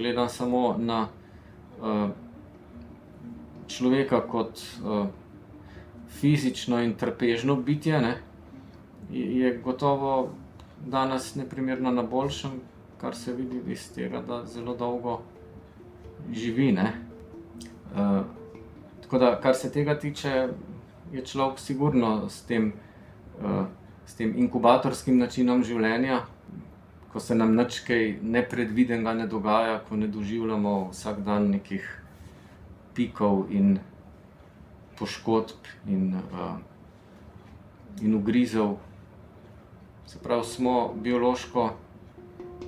gledam samo na človeka kot fizično in trpežno bitje, ne, je gotovo danes neprimerno na boljšem, kar se vidi iz tega, da zelo dolgo živi, ne. Tako da, kar se tega tiče, je človek sigurno s tem inkubatorskim načinom življenja, ko se nam nič kaj nepredvidenega ne dogaja, ko ne doživljamo vsak dan nekih pikov in poškodb in ugrizov. Se pravi, smo biološko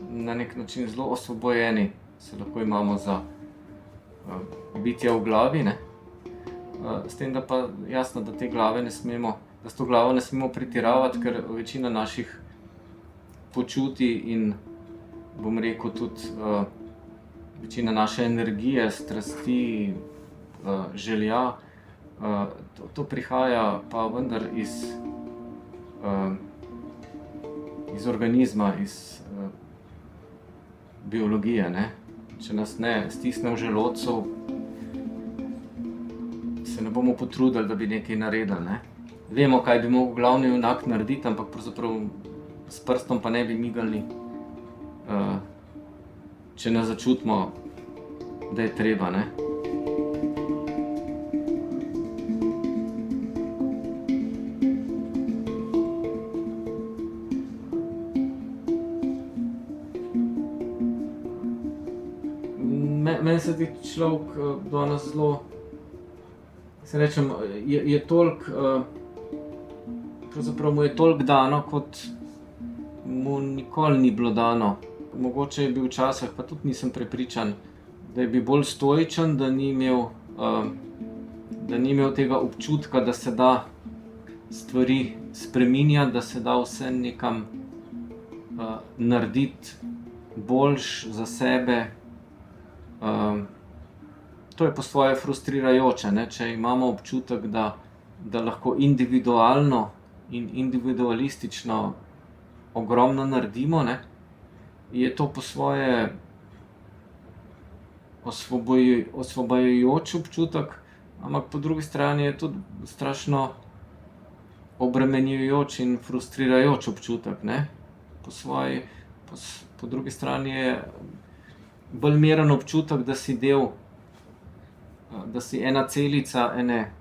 na nek način zelo osvobojeni, se lahko imamo za bitja v glavi, ne. S tem, da pa jasno, da te glave ne smemo, da s to glavo ne smemo pretiravati, ker večina naših počutij in, bom rekel, tudi večina naše energije, strasti, želja, to prihaja pa vendar iz organizma, iz biologije, ne. Če nas ne stisne v želodcu, se ne bomo potrudili, da bi nekaj naredili, ne. Vemo, kaj bi mogel glavni junak narediti, ampak pravzaprav s prstom pa ne bi migali, če ne začutimo, da je treba, ne. Meni se zdi človek danes zelo, se rečem, je toliko, pravzaprav mu je toliko dano, kot mu nikoli ni bilo dano. Mogoče je bil včasih, pa tudi nisem prepričan, da je bil bolj stoičen, da ni imel tega občutka, da se da stvari spreminjati, da se da vse nekam narediti boljše za sebe. To je po svoje frustrirajoče, ne, če imamo občutek, da lahko individualno in individualistično ogromno naredimo, ne, je to po svoje osvobajajoč občutek, ampak po drugi strani je tudi strašno obremenjujoč in frustrirajoč občutek, ne. Po drugi strani je bolj miren občutek, da si del, da si ena celica ene,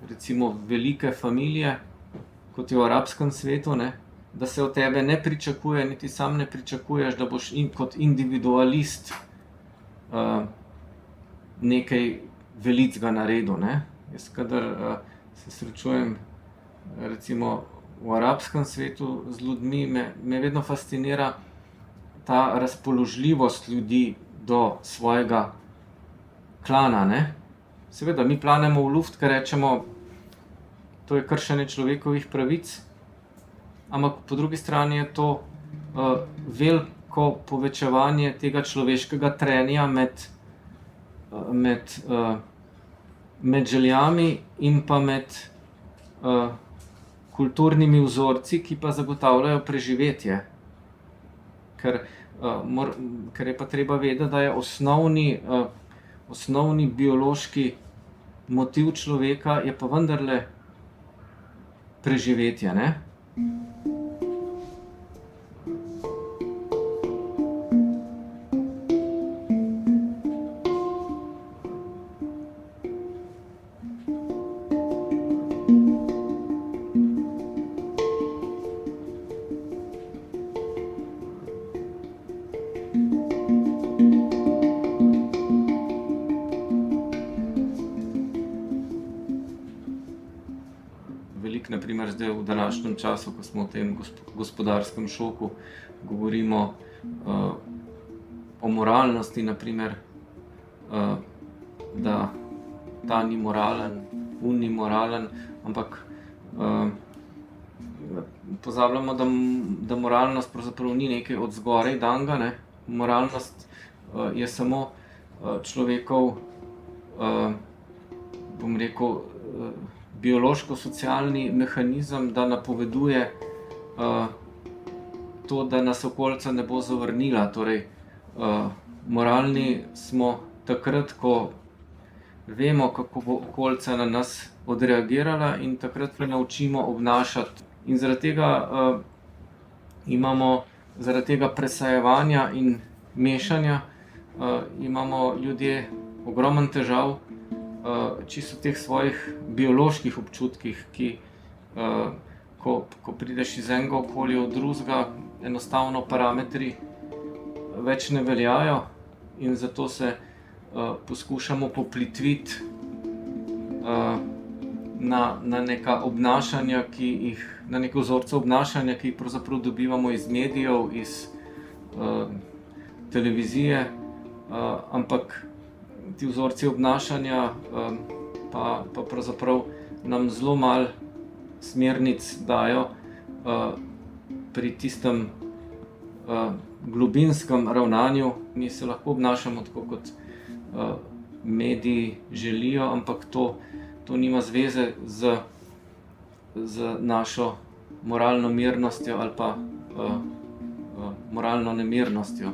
recimo, velike familije, kot je v arabskem svetu, ne, da se od tebe ne pričakuje, niti sam ne pričakuješ, da boš kot individualist nekaj velikega naredil, ne. Jaz kadar se srečujem, recimo, v arabskem svetu z ljudmi, me vedno fascinira ta razpoložljivost ljudi do svojega klana, ne. Seveda, mi planemo v luft, ker rečemo, to je kršenje človekovih pravic, ampak po drugi strani je to veliko povečevanje tega človeškega trenja med željami in pa med kulturnimi vzorci, ki pa zagotavljajo preživetje. Ker je pa treba vedeti, da je osnovni biološki motiv človeka je pa vendarle preživetje, ne. Veliko, na primer, zdaj v današnjem času, ko smo v tem gospodarskem šoku, govorimo o moralnosti, na primer, da ta ni moralen, ni moralen, ampak pozabljamo, da moralnost pravzaprav ni nekaj od zgoraj danega, ne. Moralnost je samo človekov, bom rekel, biološko-socialni mehanizem, da napoveduje to, da nas okolica ne bo zavrnila, torej moralni smo takrat, ko vemo, kako bo okolica na nas odreagirala, in takrat se naučimo obnašati. In zaradi tega imamo, zaradi tega presajevanja in mešanja, imamo ljudje ogromno težav, čisto v teh svojih bioloških občutkih, ki, ko prideš iz enega okolja v drugega, enostavno parametri več ne veljajo, in zato se poskušamo poplitviti na neka obnašanja, na neke vzorce obnašanja, ki jih pravzaprav dobivamo iz medijev, iz televizije, ampak ti vzorci obnašanja pa pravzaprav nam zelo malo smernic dajo pri tistem globinskem ravnanju. Mi se lahko obnašamo tako, kot mediji želijo, ampak to nima zveze z našo moralno mirnostjo ali pa moralno nemirnostjo.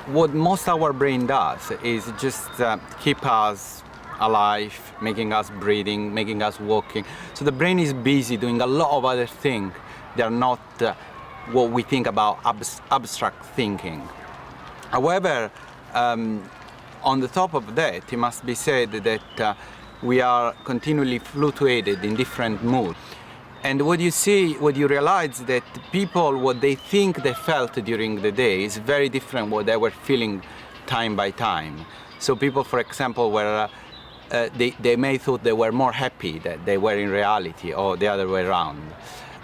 What most our brain does is just keep us alive, making us breathing, making us walking. So the brain is busy doing a lot of other things. They are not what we think about abstract thinking. However, on the top of that, it must be said that we are continually fluctuated in different moods. And what you realize that people, what they think they felt during the day is very different what they were feeling time by time. So people, for example, they may thought they were more happy than they were in reality, or the other way around.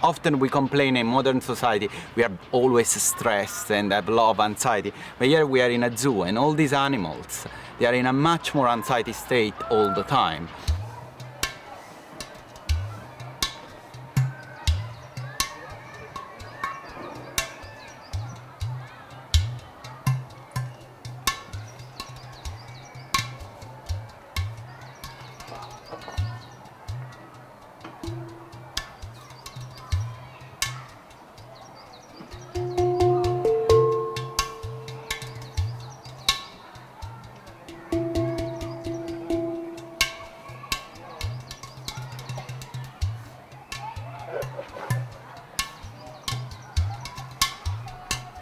Often we complain in modern society, we are always stressed and have a lot of anxiety. But here we are in a zoo, and all these animals, they are in a much more anxiety state all the time.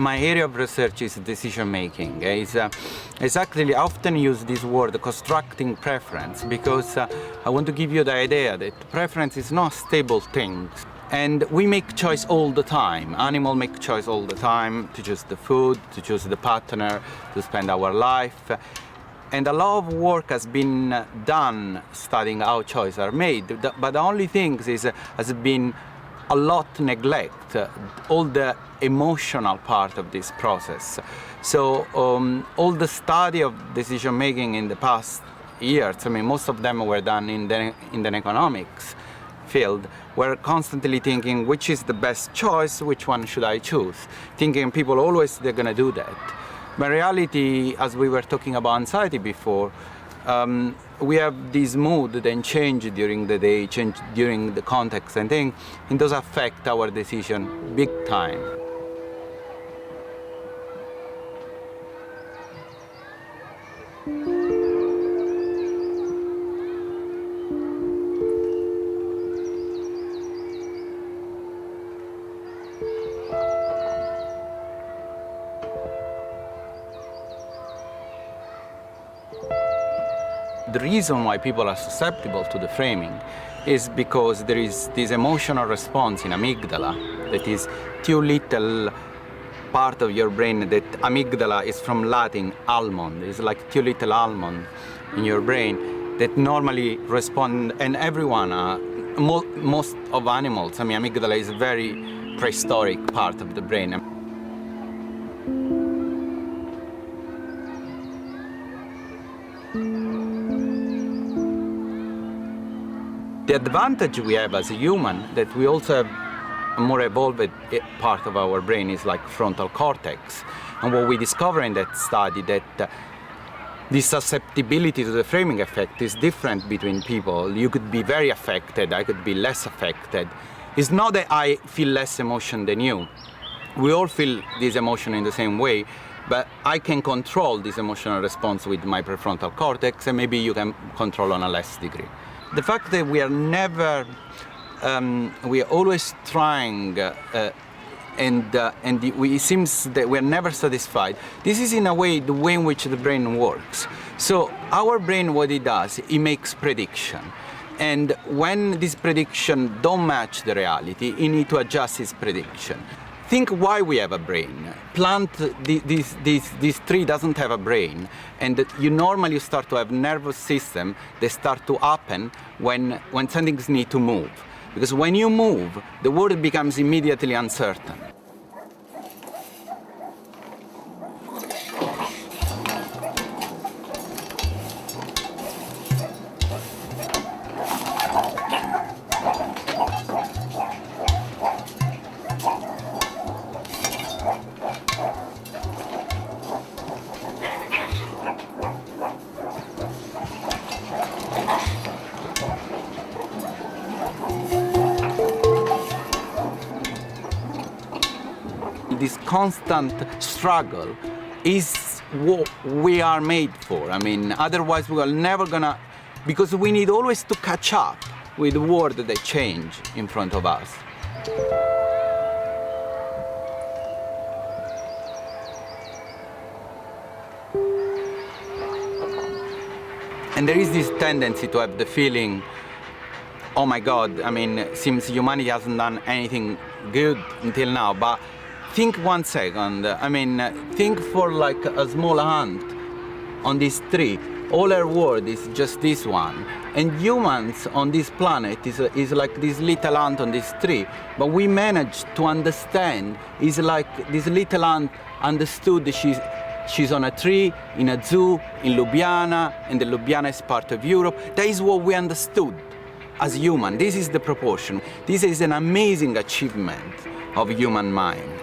My area of research is decision making. I often use this word constructing preference because I want to give you the idea that preference is not a stable thing. And we make choice all the time. Animals make choice all the time to choose the food, to choose the partner, to spend our life. And a lot of work has been done studying how choices are made. But the only thing has been a lot neglect all the emotional part of this process. So all the study of decision making in the past years, I mean, most of them were done in the economics field, were constantly thinking which is the best choice, which one should I choose? Thinking people always they're gonna do that. But in reality, as we were talking about anxiety before, we have this mood that change during the day, change during the context, and then it does affect our decision big time. The reason why people are susceptible to the framing is because there is this emotional response in amygdala that is too little part of your brain. That amygdala is from Latin almond. It's like too little almond in your brain that normally respond, and everyone most of animals, I mean, amygdala is a very prehistoric part of the brain. The advantage we have as a human that we also have a more evolved part of our brain is like frontal cortex. And what we discover in that study that the susceptibility to the framing effect is different between people. You could be very affected, I could be less affected. It's not that I feel less emotion than you. We all feel this emotion in the same way, but I can control this emotional response with my prefrontal cortex, and maybe you can control on a less degree. The fact that we are never, we are always trying it seems that we're never satisfied. This is in a way the way in which the brain works. So our brain, what it does, it makes prediction. And when this prediction don't match the reality, it need to adjust its prediction. Think why we have a brain. Plant, this tree doesn't have a brain, and you normally start to have nervous system that start to happen when things need to move. Because when you move, the world becomes immediately uncertain. This constant struggle is what we are made for. I mean, otherwise we are never gonna, because we need always to catch up with the world that change in front of us. And there is this tendency to have the feeling, oh my God, I mean, seems humanity hasn't done anything good until now, but think 1 second, I mean, think for like a small ant on this tree. All our world is just this one. And humans on this planet is like this little ant on this tree. But we managed to understand, it's like this little ant understood she's on a tree, in a zoo, in Ljubljana, and the Ljubljana is part of Europe. That is what we understood as human. This is the proportion. This is an amazing achievement of human mind.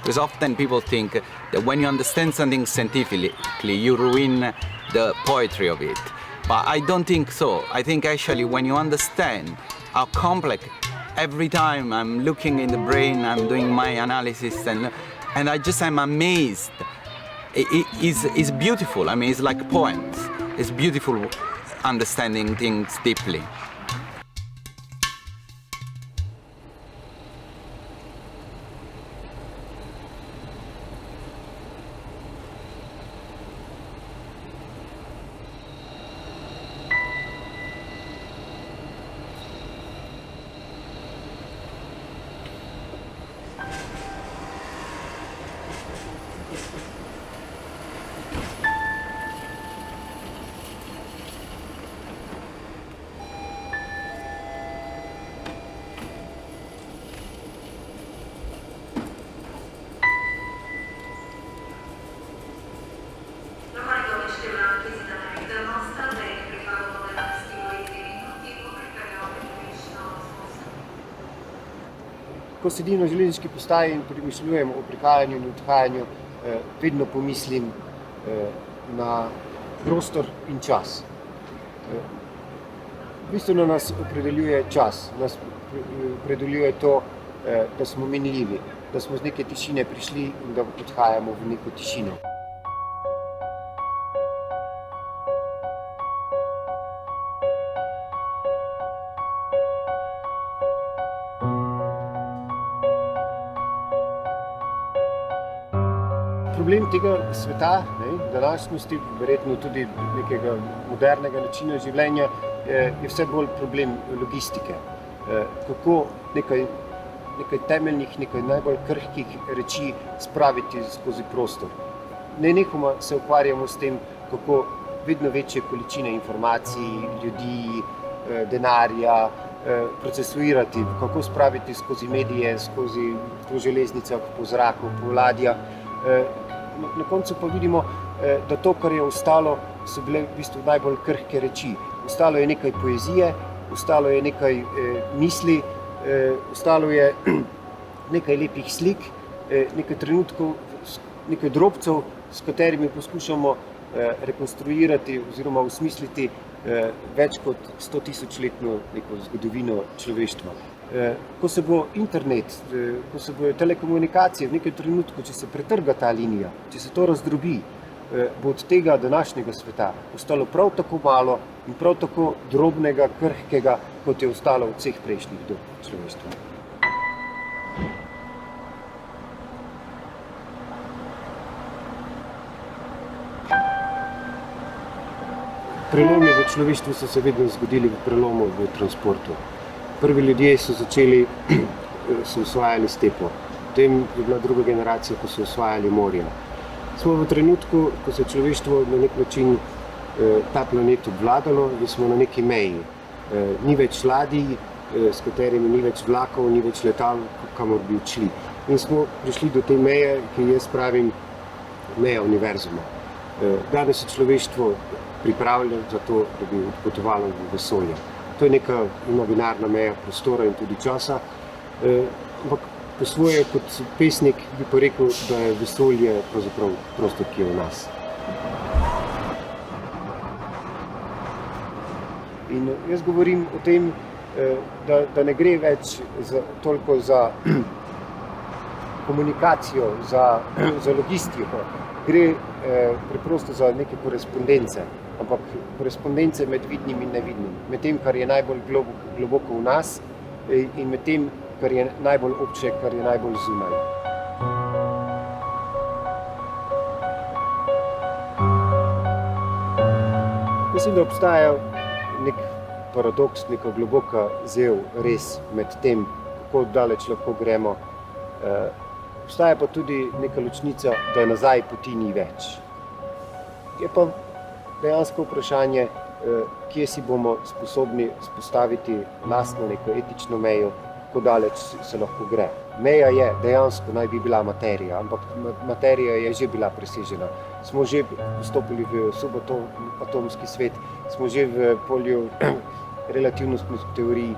Because often people think that when you understand something scientifically, you ruin the poetry of it. But I don't think so. I think actually when you understand how complex, every time I'm looking in the brain, I'm doing my analysis, and I'm amazed. It's beautiful. I mean, it's like poems. It's beautiful understanding things deeply. Ko sedim na železniški postaji in premišljujem o prihajanju in odhajanju, vedno pomislim na prostor in čas. Bistveno nas opredeljuje čas, nas opredeljuje to, da smo minljivi, da smo z neke tišine prišli in da odhajamo v neko tišino. problem tega sveta, današnjosti, verjetno tudi nekega modernega načina življenja, je vse bolj problem logistike. Kako nekaj temeljnih, nekaj najbolj krhkih reči spraviti skozi prostor. Nenehoma se ukvarjamo s tem, kako vedno večje količine informacij, ljudi, denarja, procesuirati, kako spraviti skozi medije, po železnicah, po zraku, po ladjah. Na koncu pa vidimo, da to, kar je ostalo, so bile v bistvu najbolj krhke reči. Ostalo je nekaj poezije, ostalo je nekaj misli, ostalo je nekaj lepih slik, nekaj trenutkov, nekaj drobcev, s katerimi poskušamo rekonstruirati oziroma osmisliti več kot 100-tisočletno neko zgodovino človeštva. Ko se bo internet, ko se bojo telekomunikacije v nekem trenutku, če se pretrga ta linija, če se to razdrobi, bo od tega današnjega sveta ostalo prav tako malo in prav tako drobnega, krhkega, kot je ostalo od vseh prejšnjih dob človeštva. Prelomi v človeštvu so se vedno zgodili v prelomu v transportu. Prvi ljudje so osvajali stepo, potem je bila druga generacija, ko so osvajali morja. Smo v trenutku, ko se človeštvo na nek način ta planet obvladalo in smo na neki meji. Ni več ladij, s katerimi ni več vlakov, ni več letal, kamor bi odšli. In smo prišli do te meje, ki jaz pravim meja univerzuma. Danes je človeštvo pripravljeno za to, da bi odpotovalo v vesolje. To je neka imaginarna meja prostora in tudi časa, ampak po svoje kot pesnik bi pa rekel, da je vesolje pravzaprav prostor, ki je v nas. In jaz govorim o tem, da ne gre več toliko za komunikacijo, za logistiko, gre preprosto za neke korespondence, ampak korespondence med vidnim in nevidnim, med tem, kar je najbolj globoko v nas in med tem, kar je najbolj obče, kar je najbolj zunaj. Mislim, da obstaja nek paradoks, neka globoka zel res med tem, kako daleč lahko gremo. Obstaja pa tudi neka ločnica, da nazaj poti ni več. Je pa dejansko vprašanje, kje si bomo sposobni vzpostaviti lastno neko etično mejo, kako daleč se lahko gre. Meja je, dejansko naj bi bila materija, ampak materija je že bila presežena. Smo že vstopili v subatomski svet, smo že v polju relativnostnih teorij.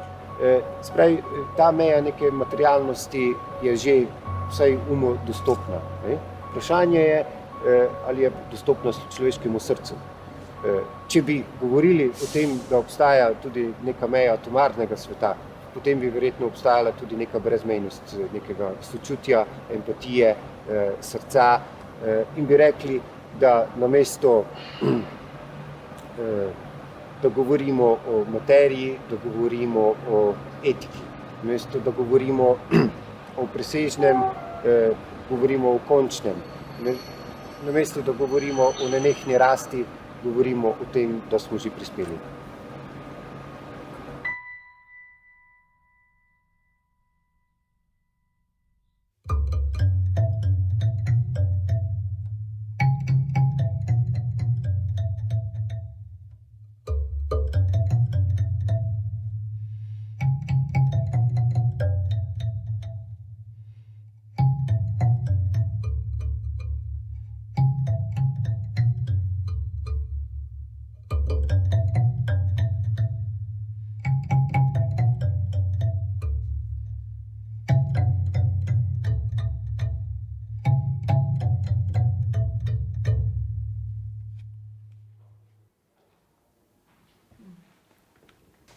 Spravi, ta meja neke materialnosti je že vsaj dostopna. Vprašanje je, ali je dostopna človeškemu srcu. Če bi govorili o tem, da obstaja tudi neka meja atomarnega sveta, potem bi verjetno obstajala tudi neka brezmejnost nekega sočutja, empatije, srca in bi rekli, da namesto da govorimo o materiji, da govorimo o etiki, namesto da govorimo o presežnem, govorimo o končnem. Namesto da govorimo o nenehni rasti, govorimo o tem, da smo že prispeli.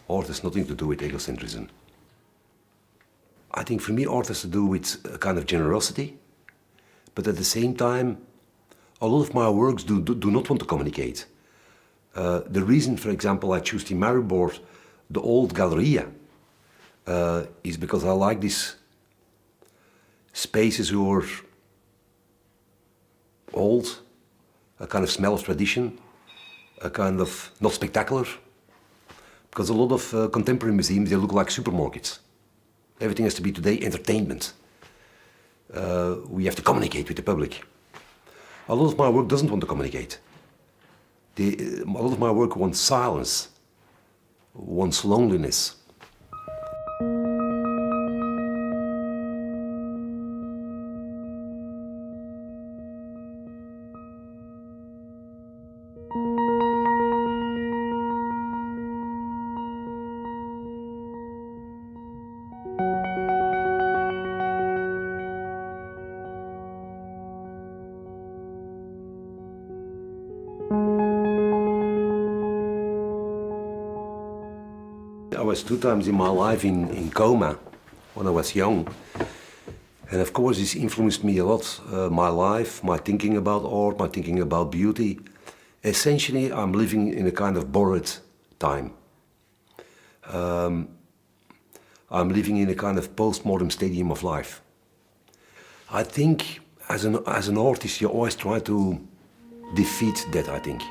Art has nothing to do with egocentrism. I think for me art has to do with a kind of generosity, but at the same time, a lot of my works do not want to communicate. The reason, for example, I choose in Maribor the old Galleria is because I like these spaces who are old, a kind of smell of tradition, a kind of not spectacular. Because a lot of contemporary museums, they look like supermarkets. Everything has to be today entertainment. We have to communicate with the public. A lot of my work doesn't want to communicate. A lot of my work wants silence, wants loneliness. I was 2 times in my life in coma when I was young. And of course this influenced me a lot, my life, my thinking about art, my thinking about beauty. Essentially I'm living in a kind of borrowed time. I'm living in a kind of postmodern stadium of life. I think as an artist you always try to defeat that, I think.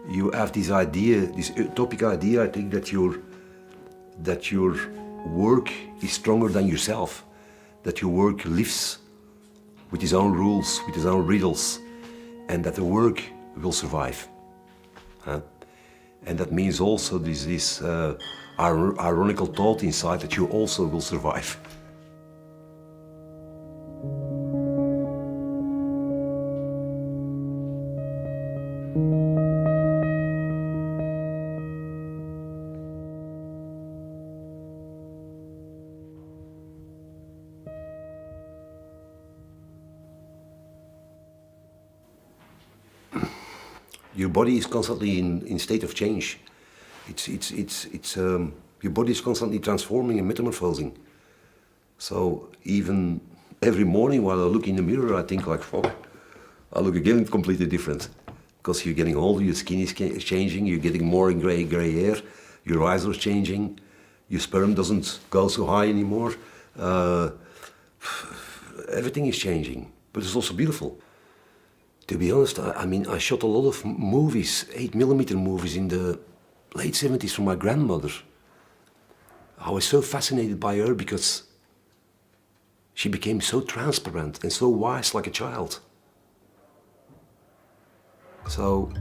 You have this idea, this utopic idea, I think, that your work is stronger than yourself, that your work lives with its own rules, with its own riddles, and that the work will survive. And that means also this ironical thought inside that you also will survive. Your body is constantly in state of change. Your body is constantly transforming and metamorphosing. So even every morning while I look in the mirror, I think like, fuck, I look again completely different. Because you're getting older, your skin is changing, you're getting more gray hair, your eyes are changing, your sperm doesn't go so high anymore. Everything is changing, but it's also beautiful. To be honest, I shot a lot of movies, 8mm movies in the late 70s from my grandmother. I was so fascinated by her because she became so transparent and so wise like a child. So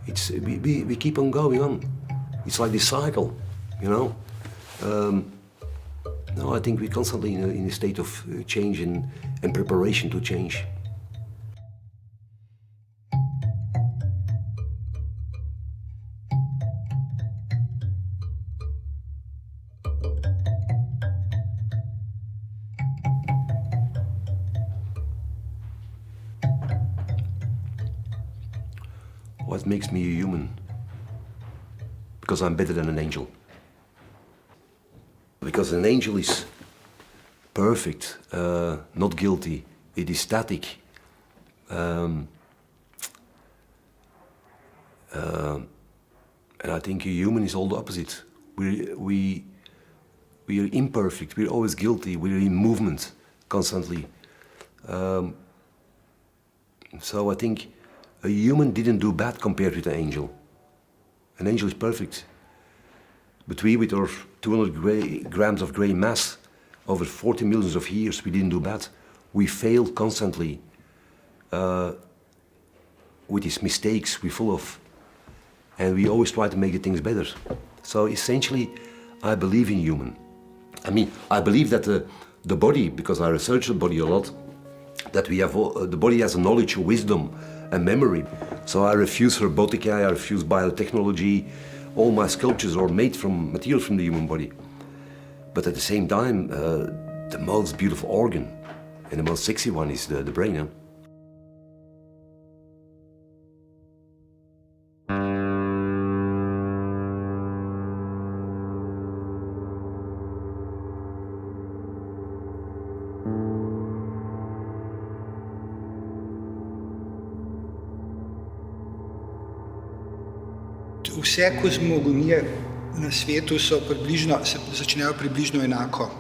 we keep on going on. It's like this cycle, you know. No, I think we're constantly in a state of change and preparation to change. What makes me a human? Because I'm better than an angel. Because an angel is perfect, not guilty, it is static. And I think a human is all the opposite. We are imperfect, we're always guilty, we're in movement constantly. So I think a human didn't do bad compared with an angel. An angel is perfect. But we, with our 200 grams of grey mass, over 40 millions of years, we didn't do bad. We failed constantly with these mistakes we're full of. And we always try to make the things better. So essentially, I believe in human. I believe that the body, because I research the body a lot, that we have the body has a knowledge, a wisdom, and memory. So I refuse robotica, I refuse biotechnology. All my sculptures are made from material from the human body. But at the same time, the most beautiful organ and the most sexy one is the brain. Huh? Vse kozmogonije na svetu se začnejo približno enako.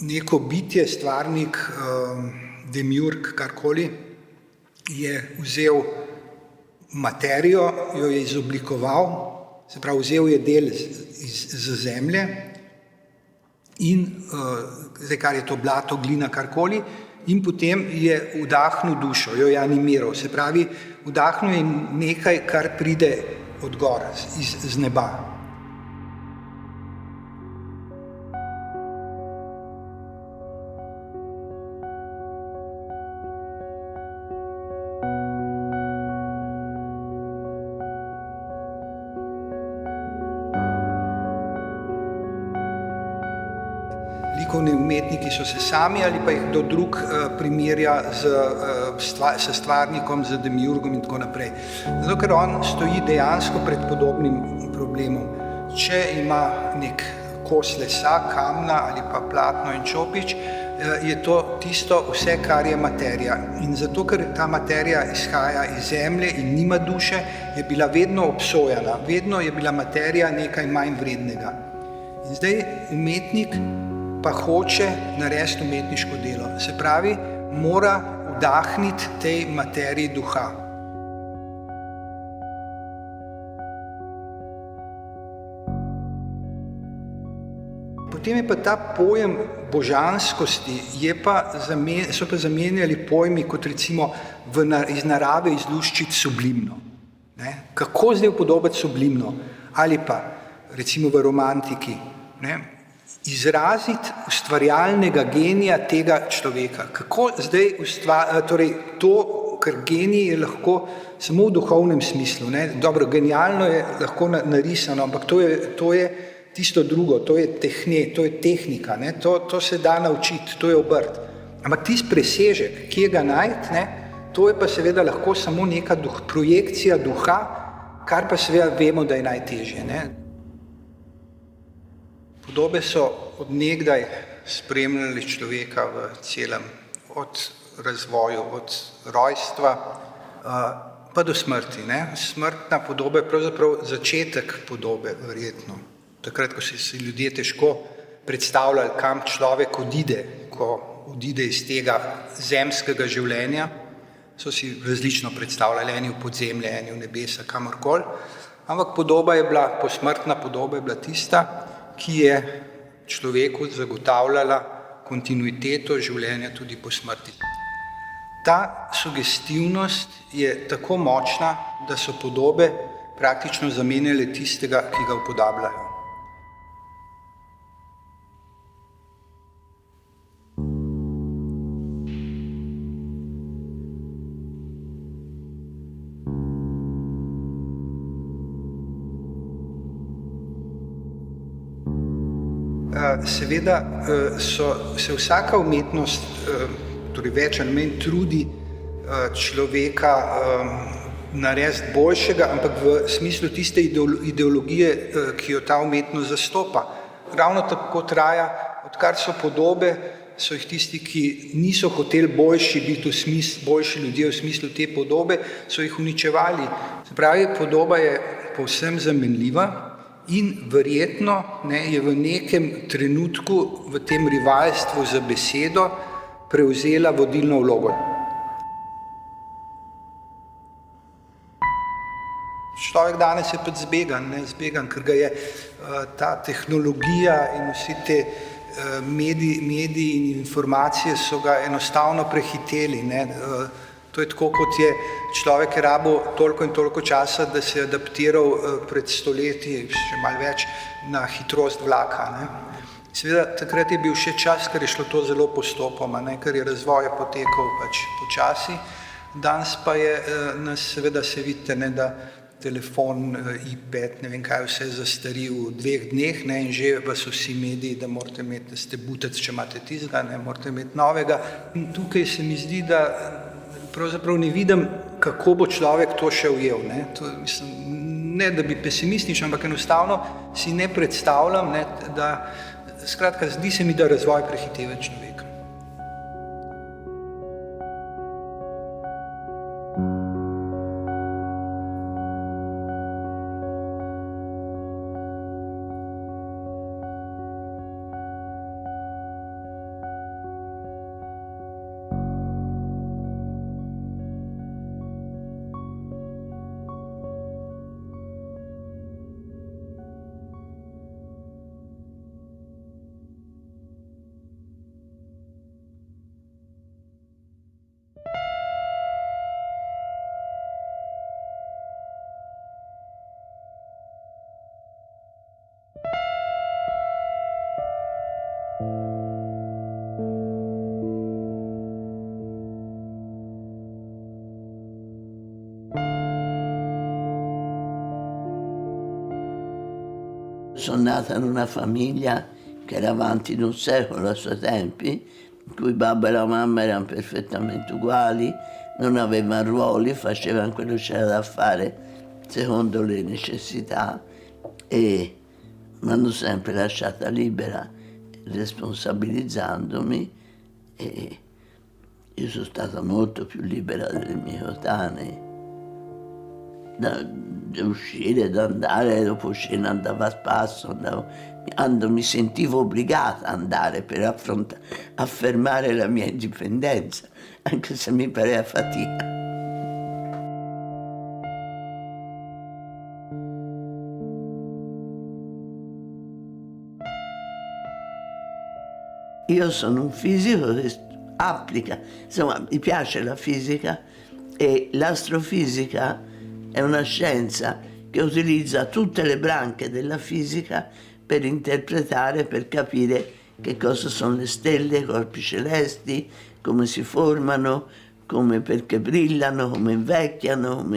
Neko bitje, stvarnik, demiurg, karkoli, je vzel materijo, jo je izoblikoval, se pravi, vzel je del iz zemlje in zdaj, kar je to blato, glina, karkoli, in potem je vdahnil dušo, jo je animiral, se pravi, vdahnil je nekaj, kar pride od gor, z neba. Likovni umetniki so se sami ali pa jih kdo drug primerja s stvarnikom, z demiurgom in tako naprej. Zato, ker on stoji dejansko pred podobnim problemom. Če ima nek kos lesa, kamna ali pa platno in čopič, je to tisto vse, kar je materija. In zato, ker ta materija izhaja iz zemlje in nima duše, je bila vedno obsojena, vedno je bila materija nekaj manj vrednega. In zdaj umetnik pa hoče narediti umetniško delo. Se pravi, mora vdahniti tej materiji duha. Potem je pa ta pojem božanskosti, so pa zamenjali pojmi, kot recimo iz narave izluščiti sublimno. Ne? Kako zdaj upodobiti sublimno? Ali pa recimo v romantiki, ne? Izraziti ustvarjalnega genija tega človeka. Kako zdaj torej to, ker genij je lahko samo v duhovnem smislu. Ne? Dobro, genialno je lahko narisano, ampak to je tisto drugo, to je to je tehnika, ne? To se da naučiti, to je obrt. Ampak tisti presežek, kje ga najti, ne? To je pa seveda lahko samo neka projekcija duha, kar pa seveda vemo, da je najtežje. Ne? Podobe so od nekdaj spremljali človeka v celem, od razvoju, od rojstva pa do smrti. Ne? Smrtna podoba je pravzaprav začetek podobe, verjetno. Takrat, ko si ljudje težko predstavljali, kam človek odide, ko odide iz tega zemskega življenja, so si različno predstavljali, eni v podzemlje, eni v nebesa, kamorkoli. Ampak posmrtna podoba je bila tista, ki je človeku zagotavljala kontinuiteto življenja tudi po smrti. Ta sugestivnost je tako močna, da so podobe praktično zamenjale tistega, ki ga upodabljajo. Seveda se vsaka umetnost, torej več ali manj trudi človeka narediti boljšega, ampak v smislu tiste ideologije, ki jo ta umetnost zastopa. Ravno tako traja, odkar so podobe, so jih tisti, ki niso hoteli boljši ljudje v smislu te podobe, so jih uničevali. Se pravi, podoba je povsem zamenljiva. In verjetno je v nekem trenutku v tem rivalstvu za besedo prevzela vodilno vlogo. Človek danes je pač zbegan, ker ga je ta tehnologija in vsi te mediji in informacije so ga enostavno prehiteli. Ne? To je tako, kot je človek rabil toliko in toliko časa, da se je adaptiral pred stoletji, še malo več, na hitrost vlaka. Ne? Seveda, takrat je bil še čas, ker je šlo to zelo postopoma, ne? Ker je razvoj potekal pač počasi. Danes pa je nas, seveda se vidite, ne, da telefon, iPad, ne vem kaj, vse zastari v 2 dneh, ne, in že vas vsi mediji, da morate imeti, da ste butec, če imate tistega, ne, morate imeti novega. In tukaj se mi zdi, da pravzaprav ne vidim, kako bo človek to še ujel. Ne, to, mislim, ne da bi pesimističen, ampak enostavno si ne predstavljam, ne, da, skratka, zdi se mi, da razvoj prehiteva človeka. Sono nata in una famiglia che era avanti di un secolo ai suoi tempi, in cui babbo e la mamma erano perfettamente uguali, non avevano ruoli, facevano quello che c'era da fare secondo le necessità e mi hanno sempre lasciata libera, responsabilizzandomi, e io sono stata molto più libera delle mie coetanee. Da uscire, da andare, dopo cena andavo a spasso, mi sentivo obbligata ad andare per affermare la mia indipendenza, anche se mi pareva fatica. Io sono un fisico che applica, insomma, mi piace la fisica e l'astrofisica è una scienza che utilizza tutte le branche della fisica per interpretare, per capire che cosa sono le stelle, i corpi celesti, come si formano, perché brillano, come invecchiano,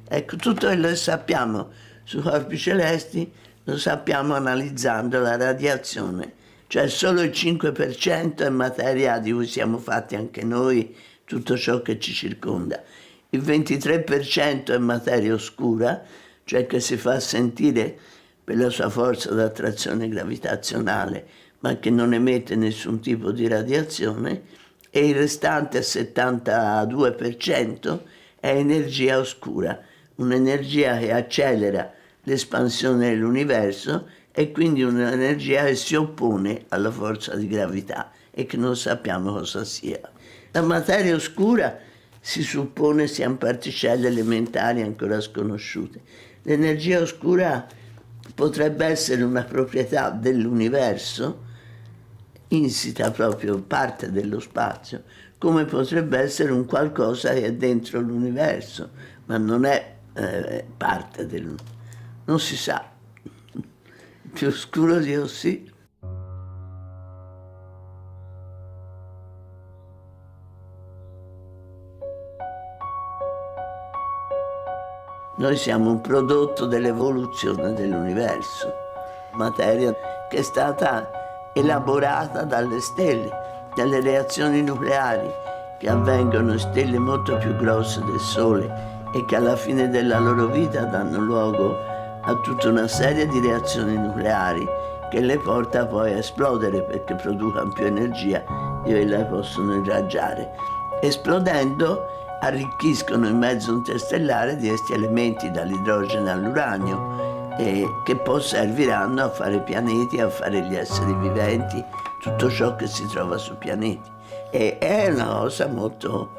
Ecco, tutto quello che sappiamo sui corpi celesti lo sappiamo analizzando la radiazione. Cioè solo il 5% è materia di cui siamo fatti anche noi, tutto ciò che ci circonda. Il 23% è materia oscura, cioè che si fa sentire per la sua forza d'attrazione gravitazionale, ma che non emette nessun tipo di radiazione, e il restante 72% è energia oscura, un'energia che accelera l'espansione dell'universo e quindi un'energia che si oppone alla forza di gravità e che non sappiamo cosa sia. La materia oscura si suppone siano particelle elementari ancora sconosciute. L'energia oscura potrebbe essere una proprietà dell'universo, insita proprio parte dello spazio, come potrebbe essere un qualcosa che è dentro l'universo, ma non è parte dell'universo. Non si sa. Più oscuro di così. Noi siamo un prodotto dell'evoluzione dell'universo, materia che è stata elaborata dalle stelle, dalle reazioni nucleari che avvengono in stelle molto più grosse del Sole e che alla fine della loro vita danno luogo a tutta una serie di reazioni nucleari che le porta poi a esplodere perché producono più energia di quella che possono irraggiare. Esplodendo arricchiscono il mezzo interstellare di questi elementi dall'idrogeno all'uranio che poi serviranno a fare pianeti, a fare gli esseri viventi, tutto ciò che si trova sui pianeti. E è una cosa molto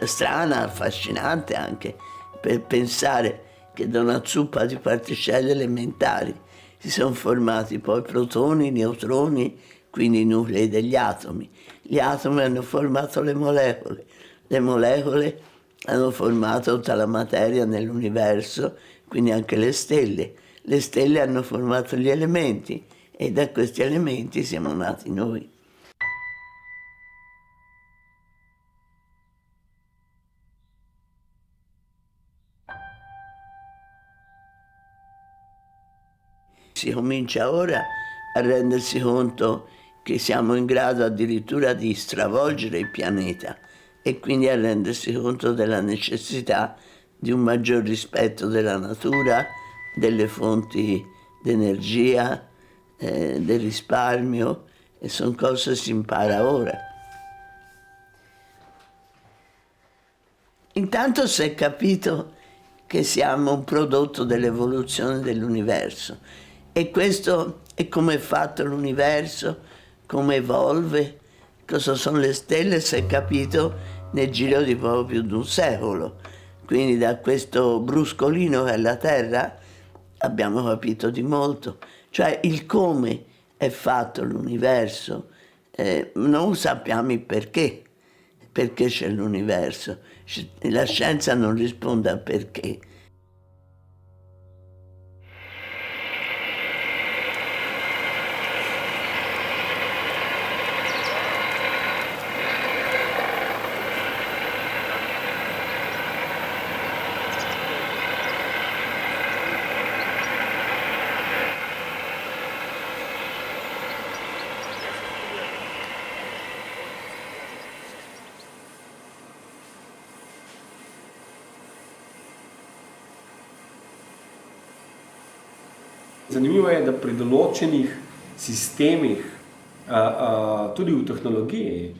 strana, affascinante anche, per pensare che da una zuppa di particelle elementari si sono formati poi protoni, neutroni, quindi i nuclei degli atomi. Gli atomi hanno formato le molecole hanno formato tutta la materia nell'universo, quindi anche le stelle. Le stelle hanno formato gli elementi e da questi elementi siamo nati noi. Si comincia ora a rendersi conto che siamo in grado addirittura di stravolgere il pianeta e quindi a rendersi conto della necessità di un maggior rispetto della natura, delle fonti d'energia, del risparmio, e sono cose che si impara ora. Intanto si è capito che siamo un prodotto dell'evoluzione dell'universo e questo è come è fatto l'universo, come evolve, cosa sono le stelle, si è capito nel giro di poco più di un secolo. Quindi da questo bruscolino che è la Terra abbiamo capito di molto, cioè il come è fatto l'universo, non sappiamo il perché c'è l'universo. La scienza non risponde al perché. Zanimivo je, da pri določenih sistemih, tudi v tehnologiji,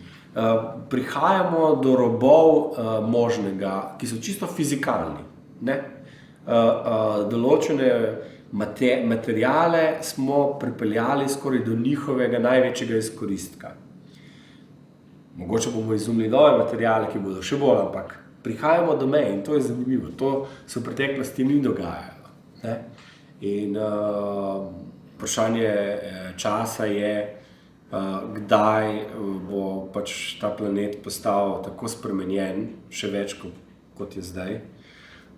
prihajamo do robov možnega, ki so čisto fizikalni. Ne? Določene materijale smo pripeljali skoraj do njihovega največjega izkoristka. Mogoče bomo izumili nove materijale, ki bodo še bolj, ampak prihajamo do meje in to je zanimivo. To se v preteklosti ni dogajalo. Ne? In vprašanje časa je, kdaj bo pač ta planet postal tako spremenjen, še več kot je zdaj,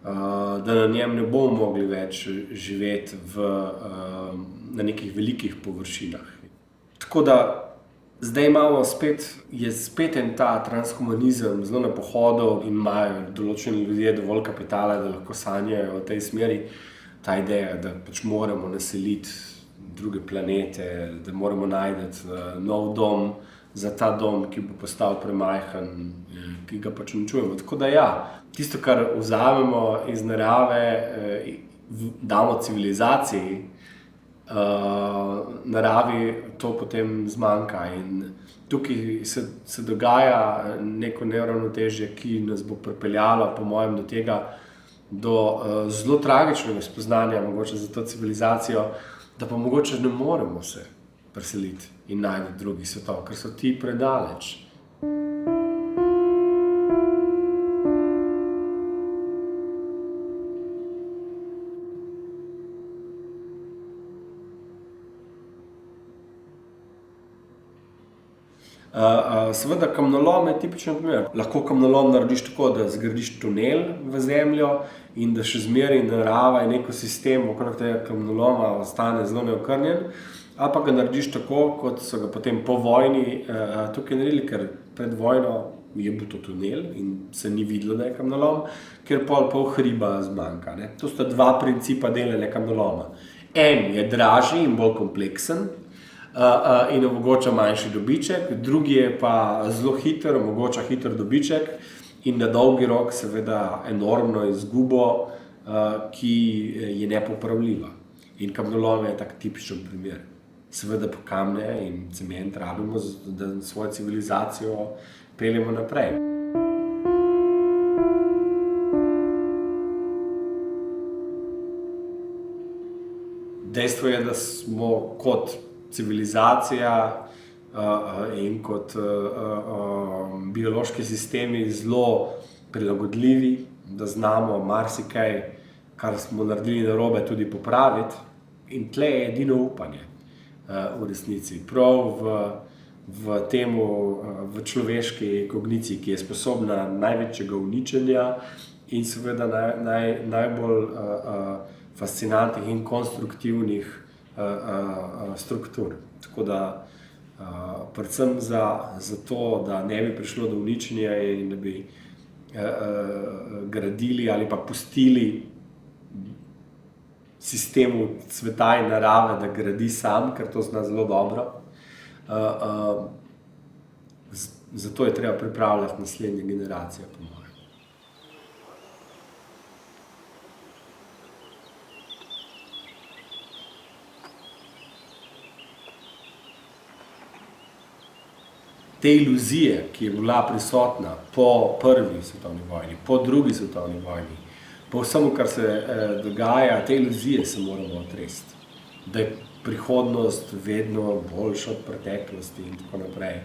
da na njem ne bomo mogli več živeti na nekih velikih površinah. Tako da zdaj je spet en ta transhumanizem zelo na pohodu in imajo določeni ljudje dovolj kapitala, da lahko sanjajo v tej smeri. Ta ideja, da pač moramo naseliti druge planete, da moramo najti nov dom za ta dom, ki bo postal premajhen, ki ga pač uničujemo. Tako da ja, tisto, kar vzamemo iz narave, damo civilizaciji, naravi to potem zmanjka. In tukaj se dogaja neko neravnotežje, ki nas bo pripeljalo, po mojem, do tega, do zelo tragičnega spoznanja mogoče za to civilizacijo, da pa mogoče ne moremo se preseliti in najti drugih svetov, ker so ti predaleč. Seveda kamnolom je tipičen primer. Lahko kamnolom narediš tako, da zgradiš tunel v zemljo in da še zmeraj narava in ekosistem okrog tega kamnoloma ostane zelo neokrnjen, ali pa ga narediš tako, kot so ga potem po vojni tukaj naredili, ker pred vojno je bil to tunel in se ni videlo, da je kamnolom, ker pol hriba zmanjka. Ne? To sta dva principa delanja kamnoloma. En je dražji in bolj kompleksen, in omogoča manjši dobiček, drugi je pa zelo hiter, omogoča hiter dobiček in na dolgi rok seveda enormno izgubo, ki je nepopravljiva. In kamnolom je tak tipičen primer. Seveda pa kamne in cement rabimo, da svojo civilizacijo peljemo naprej. Dejstvo je, da smo kot civilizacija in kot biološki sistemi zelo prilagodljivi, da znamo marsikaj, kar smo naredili narobe, tudi popraviti. In tle je edino upanje v resnici. Prav v človeški kogniciji, ki je sposobna največjega uničenja in seveda najbolj fascinantnih in konstruktivnih struktur. Tako da predvsem za to, da ne bi prišlo do uničenja in da bi gradili ali pa pustili sistemu sveta in narave, da gradi sam, ker to zna zelo dobro. Zato je treba pripravljati naslednje generacije, po mojem. Te iluzije, ki je bila prisotna po prvi svetovni vojni, po drugi svetovni vojni, po vsemu, kar se dogaja, te iluzije se moramo otresti. Da je prihodnost vedno boljša od preteklosti in tako naprej.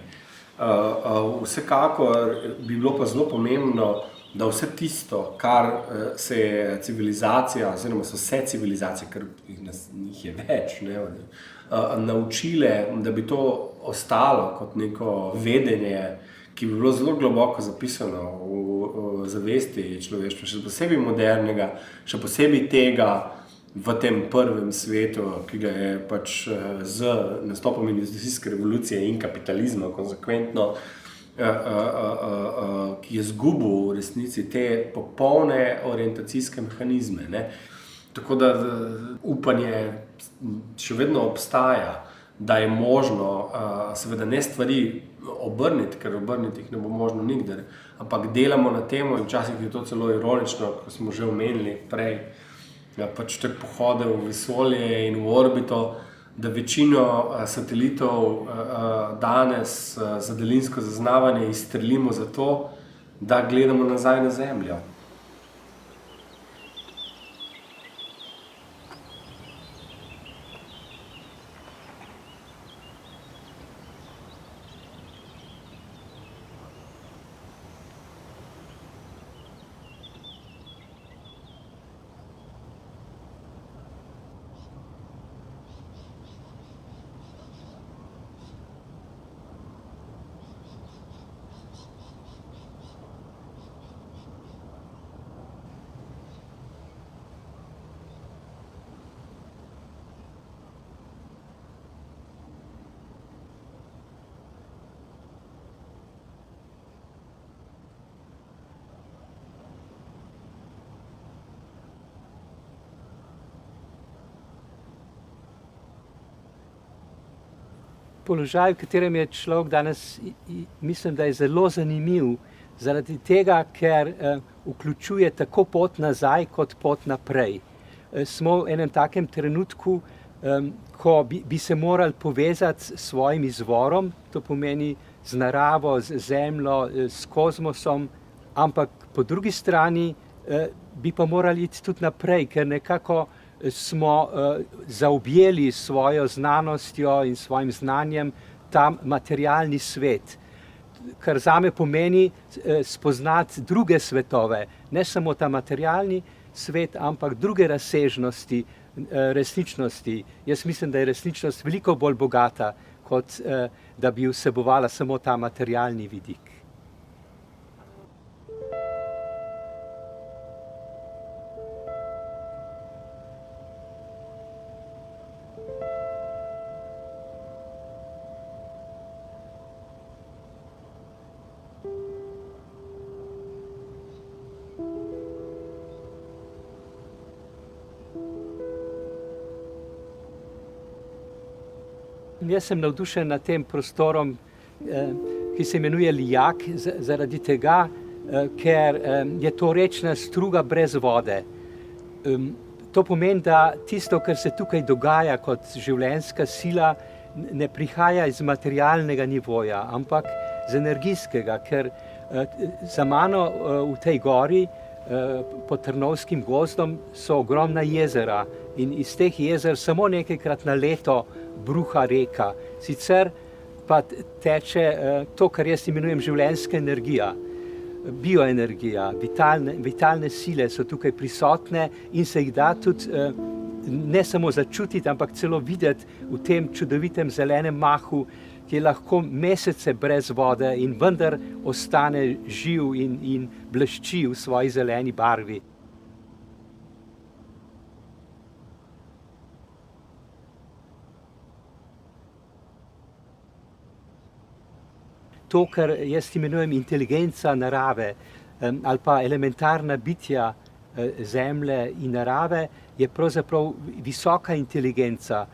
Vsekakor bi bilo pa zelo pomembno, da vse tisto, kar se je civilizacija, oziroma so vse civilizacije, ker jih je več, naučile, da bi to ostalo kot neko vedenje, ki bi bilo zelo globoko zapisano v zavesti človeštva, še posebej modernega, še posebej tega v tem prvem svetu, ki ga je pač z nastopom industrijske revolucije in kapitalizma konsekventno, ki je izgubil v resnici te popolne orientacijske mehanizme. Ne? Tako da upanje še vedno obstaja, da je možno seveda ne stvari obrniti, ker obrniti jih ne bo možno nikdar, ampak delamo na temo in včasih je to celo ironično, ko smo že omenili prej, pač te pohode v vesolje in v orbito, da večino satelitov danes za daljinsko zaznavanje izstrelimo zato, da gledamo nazaj na Zemljo. Položaj, v katerem je človek danes, mislim, da je zelo zanimiv, zaradi tega, ker vključuje tako pot nazaj kot pot naprej. Smo v enem takem trenutku, ko bi se morali povezati s svojim izvorom, to pomeni z naravo, z Zemljo, s kozmosom, ampak po drugi strani bi pa morali iti tudi naprej, ker nekako smo zaobjeli svojo znanostjo in svojim znanjem ta materialni svet, kar zame pomeni spoznati druge svetove, ne samo ta materialni svet, ampak druge razsežnosti resničnosti. Jaz mislim, da je resničnost veliko bolj bogata, kot da bi vsebovala samo ta materialni vidik. Jaz sem navdušen nad tem prostorom, ki se imenuje Lijak, zaradi tega, ker je to rečna struga brez vode. To pomeni, da tisto, kar se tukaj dogaja kot življenjska sila, ne prihaja iz materialnega nivoja, ampak z energijskega, ker za mano v tej gori pod Trnovskim gozdom so ogromna jezera in iz teh jezer samo nekajkrat na leto bruha reka. Sicer pa teče to, kar jaz imenujem življenjska energija, bioenergija, vitalne sile so tukaj prisotne in se jih da tudi ne samo začutiti, ampak celo videti v tem čudovitem zelenem mahu, ki je lahko mesece brez vode in vendar ostane živ in blešči v svoji zeleni barvi. To, kar jaz imenujem inteligenca narave ali pa elementarna bitja zemlje in narave, je pravzaprav visoka inteligenca.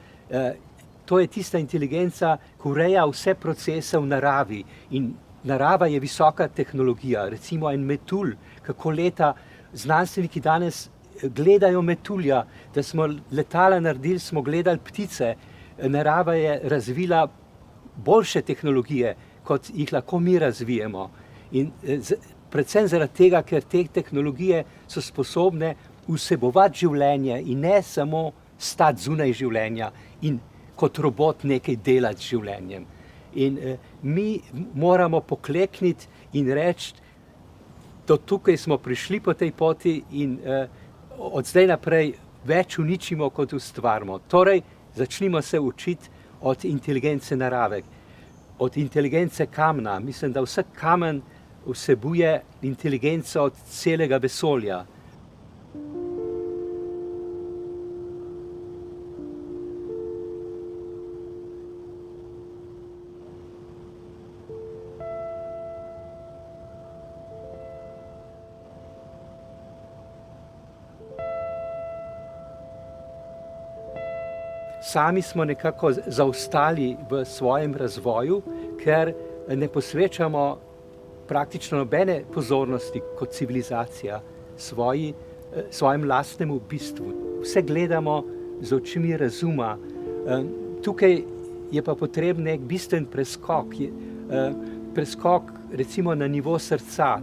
To je tista inteligenca, ki ureja vse procese v naravi in narava je visoka tehnologija. Recimo en metulj, kako leta znanstveniki danes gledajo metulja, da smo letala naredili, smo gledali ptice. Narava je razvila boljše tehnologije, kot jih lahko mi razvijemo. In predvsem zaradi tega, ker te tehnologije so sposobne vsebovati življenje in ne samo stati zunaj življenja in kot robot nekaj delati z življenjem. In mi moramo poklekniti in reči, do tukaj smo prišli po tej poti in od zdaj naprej več uničimo, kot ustvarimo. Torej, začnimo se učiti od inteligence narave, od inteligence kamna. Mislim, da vsak kamen vsebuje inteligenco od celega vesolja. Sami smo nekako zaostali v svojem razvoju, ker ne posvečamo praktično nobene pozornosti kot civilizacija svojemu lastnemu bistvu. vse gledamo z očmi razuma. Tukaj je pa potreben nek bistven preskok, preskok recimo na nivo srca,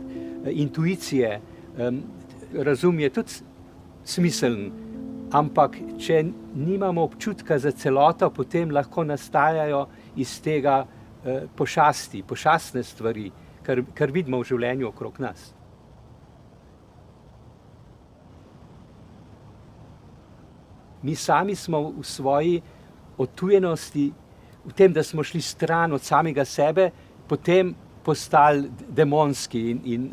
intuicije. Razum je tudi smiseln, ampak če nimamo občutka za celoto, potem lahko nastajajo iz tega pošastne stvari, kar vidimo v življenju okrog nas. Mi sami smo v svoji odtujenosti, v tem, da smo šli stran od samega sebe, potem postali demonski in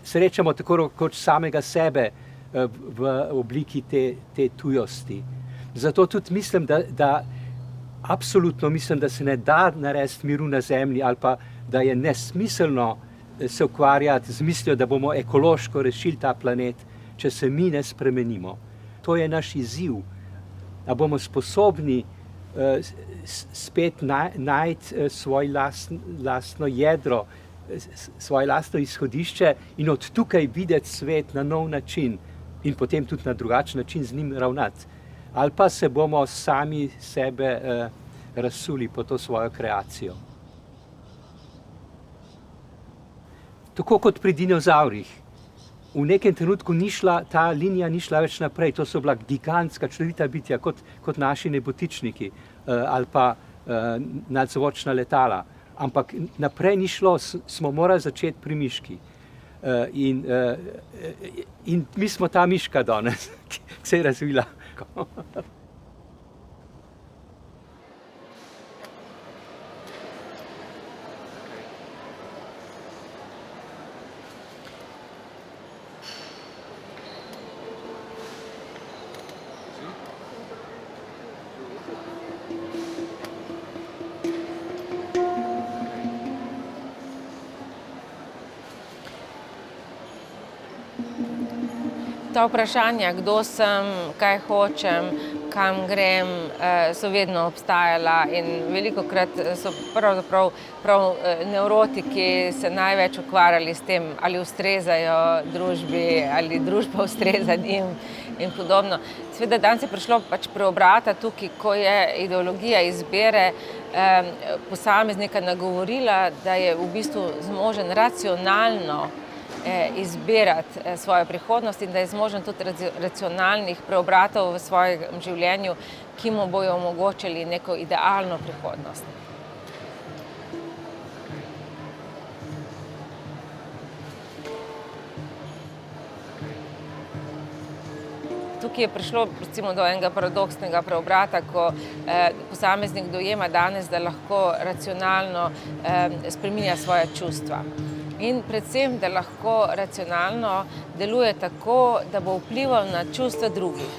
srečamo tako kot samega sebe v obliki te tujosti. Zato tudi mislim, da absolutno mislim, da se ne da narediti miru na zemlji ali pa da je nesmiselno se ukvarjati z mislijo, da bomo ekološko rešili ta planet, če se mi ne spremenimo. To je naš izziv. Da bomo sposobni spet najti svoje lastno jedro, svoje lastno izhodišče in od tukaj videti svet na nov način in potem tudi na drugačen način z njim ravnati. Ali pa se bomo sami sebe razsuli po to svojo kreacijo. Tako kot pri dinozavrih. V nekem trenutku ta linija ni šla več naprej, to so bila gigantska, čudovita bitja, kot naši nebotičniki ali pa nadzvočna letala. Ampak naprej ni šlo, smo morali začeti pri miški. In mi smo ta miška danes, ki se je razvila. Ta vprašanja, kdo sem, kaj hočem, kam grem, so vedno obstajala in velikokrat so pravzaprav nevrotiki se največ ukvarjali s tem, ali ustrezajo družbi, ali družba ustreza njim in podobno. Seveda danes je prišlo pač preobrata tukaj, ko je ideologija izbire posameznika nagovorila, da je v bistvu zmožen racionalno izbirati svojo prihodnost in da je zmožen tudi racionalnih preobratov v svojem življenju, ki mu bojo omogočili neko idealno prihodnost. Tukaj je prišlo recimo do enega paradoksnega preobrata, ko posameznik dojema danes, da lahko racionalno spreminja svoja čustva. In predvsem, da lahko racionalno deluje tako, da bo vplival na čustva drugih.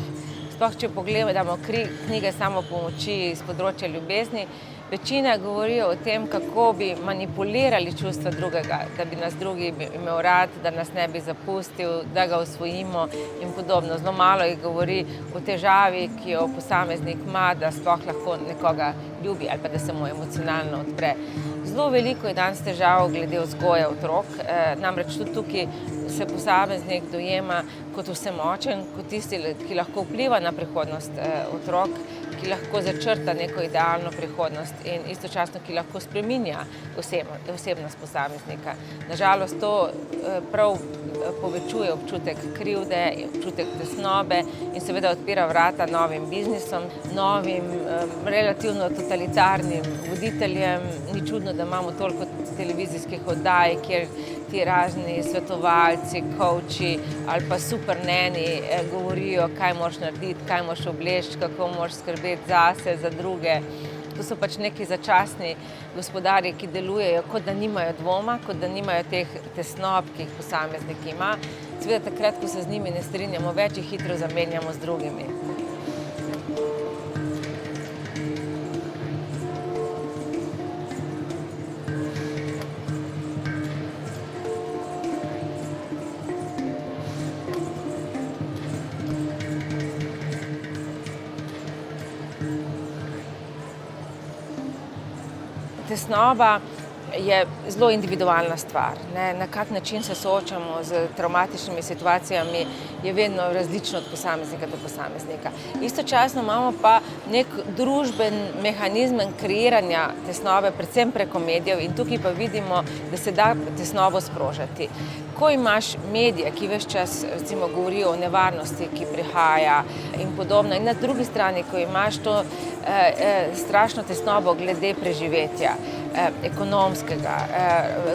Sploh, če pogledamo knjige samopomoči iz področja ljubezni, večina govori o tem, kako bi manipulirali čustva drugega, da bi nas drugi imel rad, da nas ne bi zapustil, da ga osvojimo in podobno. Zelo malo jih govori o težavi, ki jo posameznik ima, da sploh lahko nekoga ljubi ali pa da se mu emocionalno odpre. Zelo veliko je danes težav glede vzgoje otrok, namreč tudi tukaj se posameznik dojema kot vsemočen, kot tisti, ki lahko vpliva na prihodnost otrok, ki lahko začrta neko idealno prihodnost in istočasno, ki lahko spreminja osebnost posameznika. Nažalost, to prav povečuje občutek krivde, občutek tesnobe in seveda odpira vrata novim biznisom, novim relativno totalitarnim voditeljem. Ni čudno, da imamo toliko televizijskih oddaj, kjer ti razni svetovalci, coachi ali pa superneni govorijo, kaj moraš narediti, kaj moraš obleči, kako moraš skrbeti zase, za druge. To so pač neki začasni gospodarji, ki delujejo, kot da nimajo dvoma, kot da nimajo teh tesnob, ki jih posameznik ima. Seveda takrat, ko se z njimi ne strinjamo več, jih hitro zamenjamo z drugimi. Tesnoba je zelo individualna stvar. Ne? Na kak način se soočamo z travmatičnimi situacijami, je vedno različno od posameznika do posameznika. Istočasno imamo pa nek družben mehanizem kreiranja tesnobe, predvsem preko medijev, in tukaj pa vidimo, da se da tesnobo sprožati. Ko imaš medije, ki ves čas recimo govorijo o nevarnosti, ki prihaja in podobno, in na drugi strani, ko imaš to strašno tesnobo glede preživetja, ekonomskega,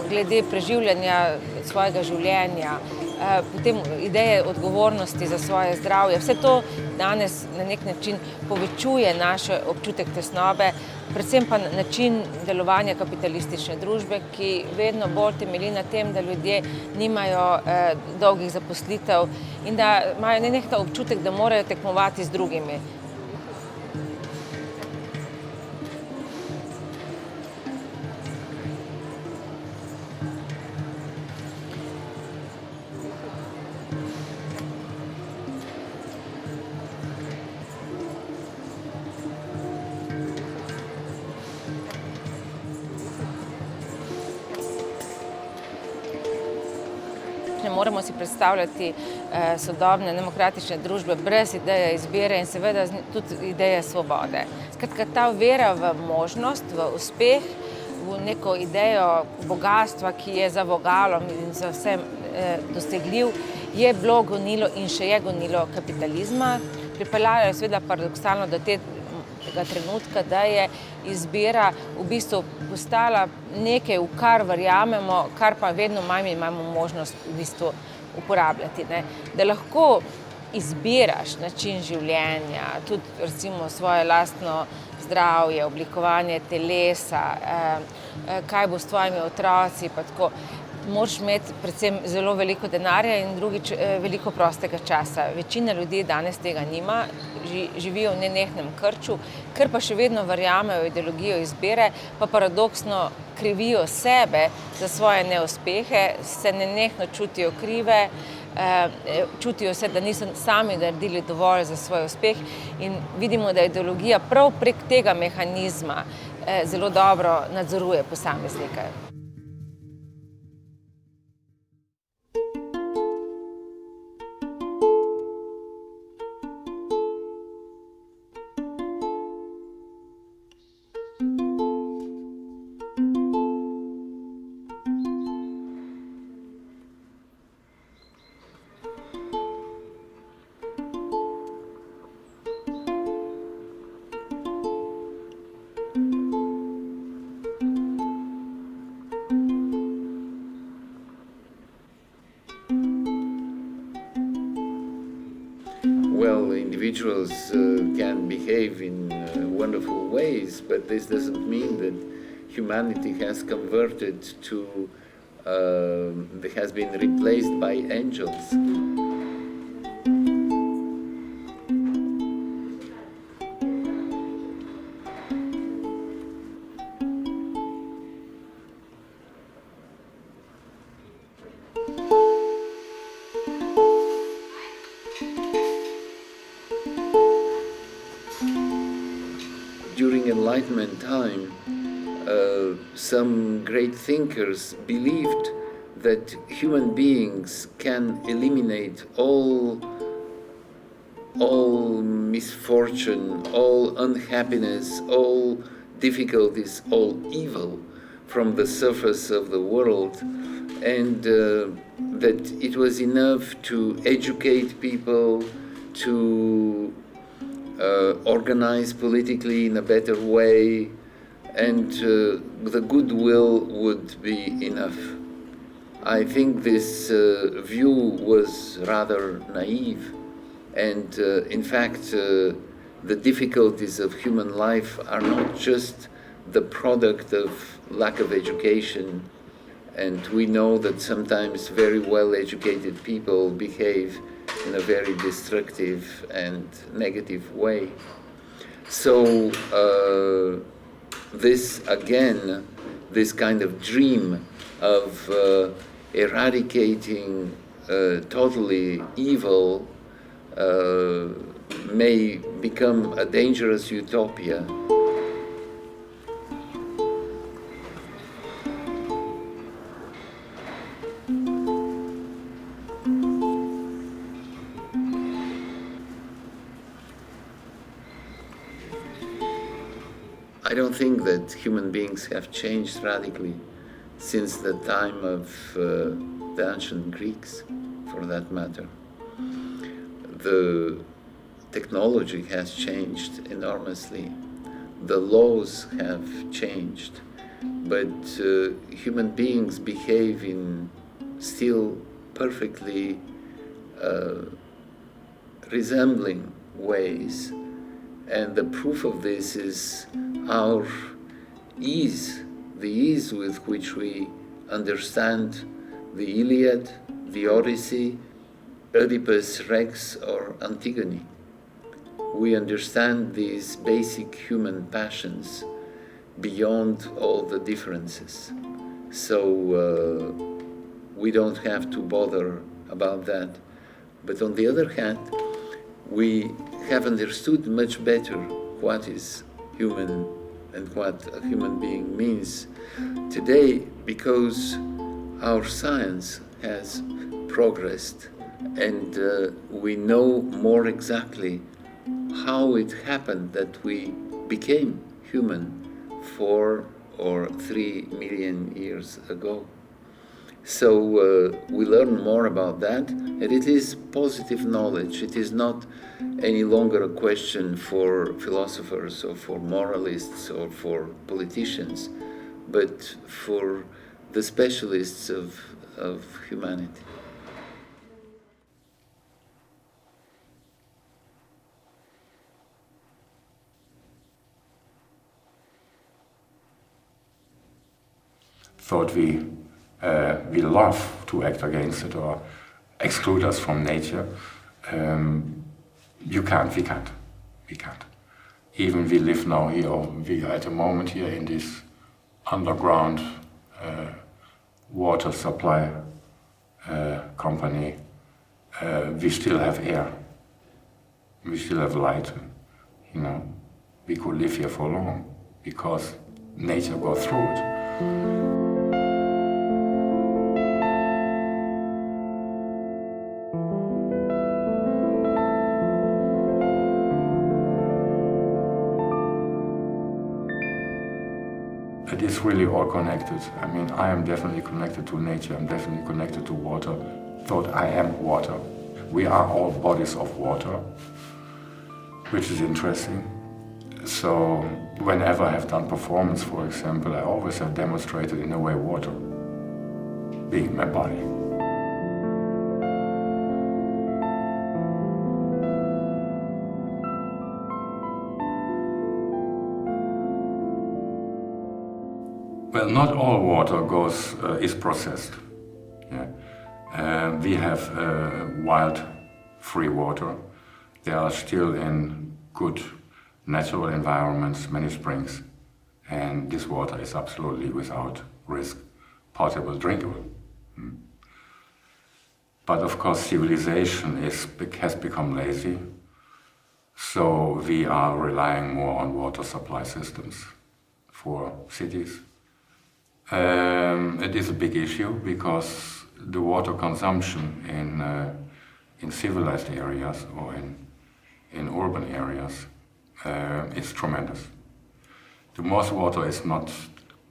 glede preživljanja svojega življenja, potem ideje odgovornosti za svoje zdravje. Vse to danes na nek način povečuje naš občutek tesnobe, predvsem pa način delovanja kapitalistične družbe, ki vedno bolj temelji na tem, da ljudje nimajo dolgih zaposlitev in da imajo nenehno občutek, da morajo tekmovati z drugimi. Ne moremo si predstavljati sodobne demokratične družbe brez ideje izbire in seveda tudi ideje svobode. Skratka, ta vera v možnost, v uspeh, v neko idejo bogatstva, ki je za vogalom in za vsem dosegljiv, je bilo gonilo in še je gonilo kapitalizma. Pripeljalo je seveda paradoksalno do tega trenutka, da je izbira v bistvu postala nekaj, v kar verjamemo, kar pa vedno manj imamo možnost v bistvu uporabljati. Ne? Da lahko izbiraš način življenja, tudi recimo svoje lastno zdravje, oblikovanje telesa, kaj bo s tvojimi otroci, pa tako. Moraš imeti predvsem zelo veliko denarja in drugič veliko prostega časa. Večina ljudi danes tega nima, živijo v nenehnem krču, ker pa še vedno verjamejo v ideologijo izbire, pa paradoksno krivijo sebe za svoje neuspehe, se nenehno čutijo krive, čutijo se, da niso sami naredili dovolj za svoj uspeh in vidimo, da ideologija prav prek tega mehanizma zelo dobro nadzoruje posameznike. Well, individuals can behave in wonderful ways, but this doesn't mean that humanity has converted to, has been replaced by angels. During Enlightenment time, some great thinkers believed that human beings can eliminate all misfortune, all unhappiness, all difficulties, all evil from the surface of the world, and that it was enough to educate people, to organize politically in a better way, and the goodwill would be enough. I think this view was rather naive, and in fact the difficulties of human life are not just the product of lack of education, and we know that sometimes very well-educated people behave in a very destructive and negative way. So this again, this kind of dream of eradicating totally evil may become a dangerous utopia. I don't think that human beings have changed radically since the time of the ancient Greeks, for that matter. The technology has changed enormously. The laws have changed, but human beings behave in still perfectly resembling ways. And the proof of this is our ease, the ease with which we understand the Iliad, the Odyssey, Oedipus Rex, or Antigone. We understand these basic human passions beyond all the differences. So we don't have to bother about that. But on the other hand, we have understood much better what is human and what a human being means today, because our science has progressed and we know more exactly how it happened that we became human 4 or 3 million years ago. So we learn more about that, and it is positive knowledge. It is not any longer a question for philosophers or for moralists or for politicians, but for the specialists of humanity. Thought we love to act against it or exclude us from nature. We can't. Even we live now here, we are at the moment here in this underground water supply company. We still have air, we still have light, you know. We could live here for long because nature goes through it. It is really all connected. I mean, I am definitely connected to nature, I'm definitely connected to water. Thought I am water. We are all bodies of water, which is interesting. So whenever I have done performance, for example, I always have demonstrated in a way water being my body. Well, not all water is processed. Yeah. We have wild, free water. There are still in good natural environments, many springs, and this water is absolutely without risk, potable, drinkable. But of course, civilization has become lazy, so we are relying more on water supply systems for cities. It is a big issue because the water consumption in civilized areas or in urban areas is tremendous. The most water is not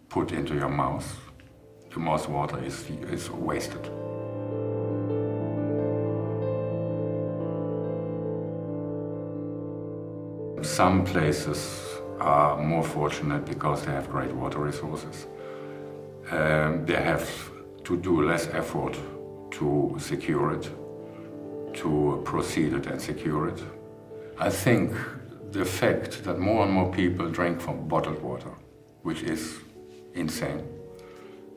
put into your mouth. The most water is wasted. Some places are more fortunate because they have great water resources. They have to do less effort to secure it, to proceed it and secure it. I think the fact that more and more people drink from bottled water, which is insane,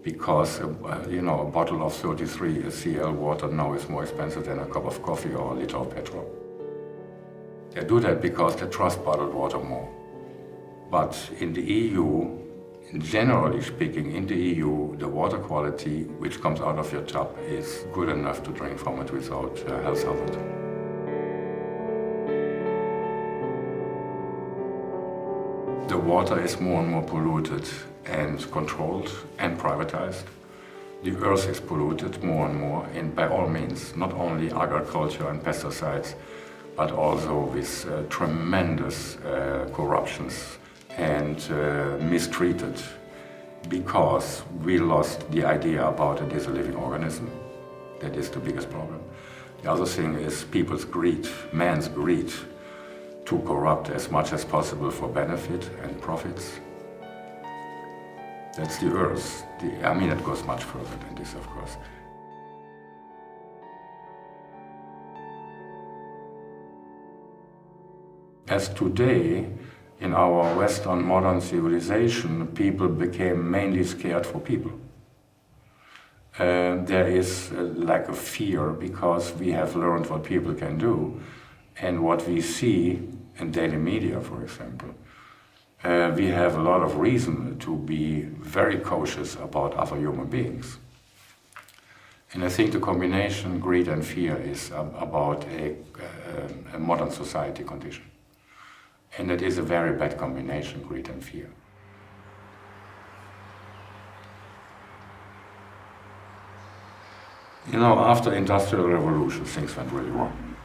because you know, a bottle of 33 cl water now is more expensive than a cup of coffee or a liter of petrol. They do that because they trust bottled water more. But in the EU, generally speaking, in the EU, the water quality which comes out of your tap is good enough to drink from it without health hazard. The water is more and more polluted and controlled and privatized. The earth is polluted more and more, and by all means, not only agriculture and pesticides, but also with tremendous corruptions and mistreated because we lost the idea about it as a living organism. That is the biggest problem. The other thing is people's greed, man's greed to corrupt as much as possible for benefit and profits. That's the earth. I mean, it goes much further than this, of course. As today, in our Western modern civilization, people became mainly scared for people. There is like a fear because we have learned what people can do and what we see in daily media, for example. We have a lot of reason to be very cautious about other human beings. And I think the combination greed and fear is about a modern society condition. And it is a very bad combination, greed and fear. You know, after Industrial Revolution, things went really wrong.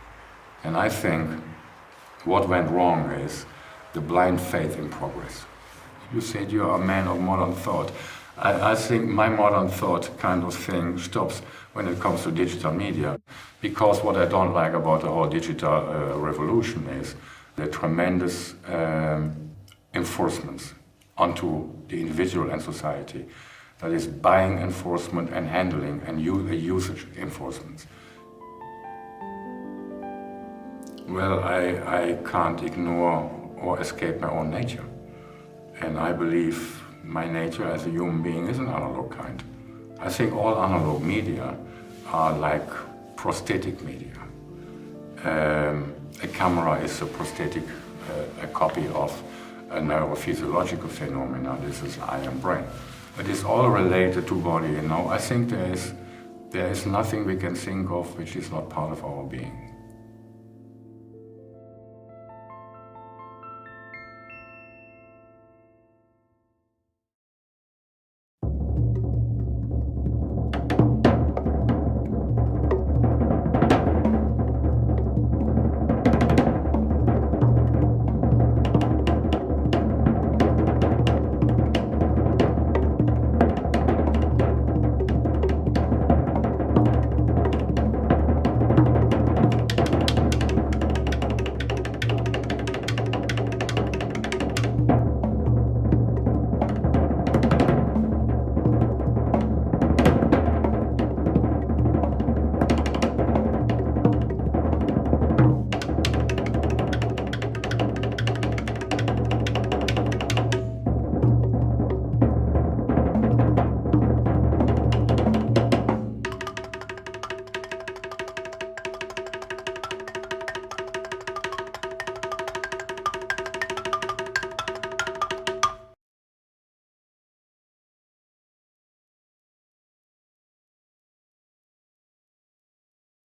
And I think what went wrong is the blind faith in progress. You said you are a man of modern thought. I think my modern thought kind of thing stops when it comes to digital media, because what I don't like about the whole digital revolution is the tremendous enforcements onto the individual and society. That is buying enforcement and handling and usage enforcements. Well, I can't ignore or escape my own nature. And I believe my nature as a human being is an analog kind. I think all analog media are like prosthetic media. A camera is a prosthetic, a copy of a neurophysiological phenomena. This is eye and brain. But it's all related to body, you know. I think there is nothing we can think of which is not part of our being.